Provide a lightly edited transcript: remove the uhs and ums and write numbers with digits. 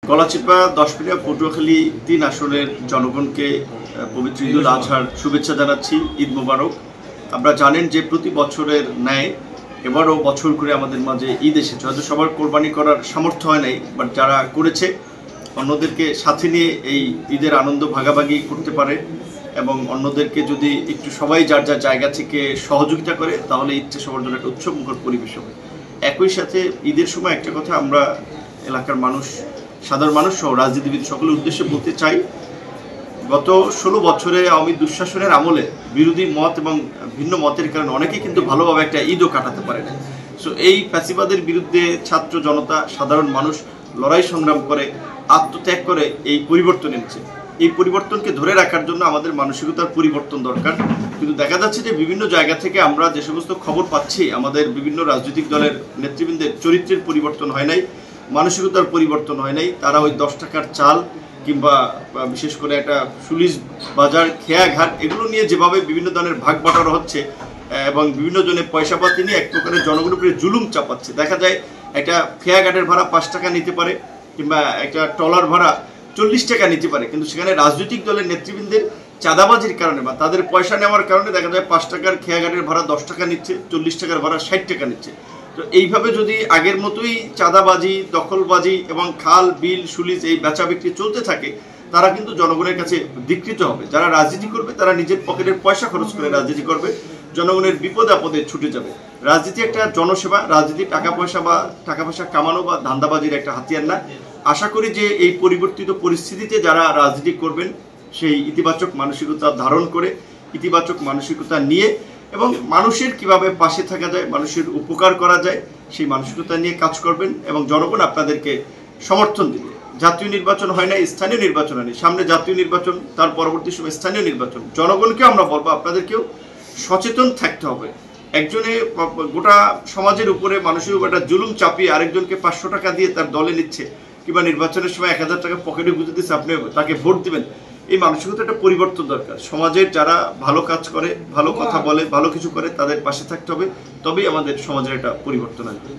গলাচিপা 10 পটুয়াখালী 3 আসনের জনগণকে পবিত্র ঈদুল আজহার শুভেচ্ছা জানাচ্ছি। ঈদ মোবারক। আপনারা জানেন যে প্রতি বছরের ন্যায় এবারও বছর করে আমাদের মাঝে ঈদ এসেছে। হয়তো সবার কোরবানি করার সামর্থ্য হয় নাই, বাট যারা করেছে অন্যদেরকে সাথে নিয়ে এই ঈদের আনন্দ ভাগাভাগি করতে পারে এবং অন্যদেরকে যদি একটু সবাই যার যার জায়গা থেকে সহযোগিতা করে তাহলে ঈদটা সবার জন্য একটা উৎসবমুখর পরিবেশ হবে। একই সাথে ঈদের সময় একটা কথা আমরা এলাকার মানুষ, সাধারণ মানুষ সহ রাজনীতিবিদ সকলের উদ্দেশ্যে বলতে চাই, গত 16 বছরে আওয়ামী দুঃশাসনের আমলে বিরোধী মত এবং ভিন্ন মতের কারণে অনেকেই কিন্তু ভালোভাবে একটা ঈদও কাটাতে পারে না। সো এই ফ্যাসিবাদের বিরুদ্ধে ছাত্র জনতা, সাধারণ মানুষ লড়াই সংগ্রাম করে, আত্মত্যাগ করে এই পরিবর্তন এনেছে। এই পরিবর্তনকে ধরে রাখার জন্য আমাদের মানসিকতার পরিবর্তন দরকার। কিন্তু দেখা যাচ্ছে যে বিভিন্ন জায়গা থেকে আমরা যে সমস্ত খবর পাচ্ছি, আমাদের বিভিন্ন রাজনৈতিক দলের নেতৃবৃন্দের চরিত্রের পরিবর্তন হয় নাই, মানসিকতার পরিবর্তন হয় নাই। তারা ওই 10 টাকার চাল কিংবা বিশেষ করে একটা পুলিশ বাজার, খেয়াঘাট এগুলো নিয়ে যেভাবে বিভিন্ন ধরনের ভাগ বাটোয়ারা হচ্ছে এবং বিভিন্ন জনের পয়সাপাতি নিয়ে এক প্রকারের জনগণের উপরে জুলুম চাপাচ্ছে। দেখা যায় একটা খেয়াঘাটের ভাড়া 5 টাকা নিতে পারে কিংবা একটা ট্রলার ভাড়া 40 টাকা নিতে পারে, কিন্তু সেখানে রাজনৈতিক দলের নেতৃবৃন্দের চাঁদাবাজির কারণে বা তাদের পয়সা নেওয়ার কারণে দেখা যায় 5 টাকার খেয়াঘাটের ভাড়া 10 টাকা নিচ্ছে, 40 টাকার ভাড়া 60 টাকা নিচ্ছে। তো এইভাবে যদি আগের মতোই চাঁদাবাজি, দখলবাজি এবং খাল বিল সুলিজ এই বেচা বিক্রি চলতে থাকে, তারা কিন্তু জনগণের কাছে ধিকৃত হবে। যারা রাজনীতি করবে তারা নিজের পকেটের পয়সা খরচ করে রাজনীতি করবে, জনগণের বিপদ আপদে ছুটে যাবে। রাজনীতি একটা জনসেবা, রাজনীতি টাকা পয়সা কামানো বা ধান্দাবাজির একটা হাতিয়ার না। আশা করি যে এই পরিবর্তিত পরিস্থিতিতে যারা রাজনীতি করবেন সেই ইতিবাচক মানসিকতা ধারণ করে, ইতিবাচক মানসিকতা নিয়ে এবং মানুষের কিভাবে পাশে থাকা যায়, মানুষের উপকার করা যায় সেই মানসিকতা নিয়ে কাজ করবেন এবং জনগণ আপনাদেরকে সমর্থন দিবে। জাতীয় নির্বাচন হয় না, স্থানীয় নির্বাচন হয়নি, সামনে জাতীয় নির্বাচন, তার পরবর্তী সময় স্থানীয় নির্বাচন। জনগণকে আমরা বলবো আপনাদেরকেও সচেতন থাকতে হবে। একজনে গোটা সমাজের উপরে, মানুষের উপর একটা জুলুম চাপিয়ে আরেকজনকে 500 টাকা দিয়ে তার দলে নিচ্ছে কিংবা নির্বাচনের সময় 1000 টাকা পকেটে গুঁজে দিচ্ছে, আপনি তাকে ভোট দিবেন। এই মানসিকতা একটা পরিবর্তন দরকার। সমাজের যারা ভালো কাজ করে, ভালো কথা বলে, ভালো কিছু করে তাদের পাশে থাকতে হবে, তবেই আমাদের সমাজের একটা পরিবর্তন আসবে।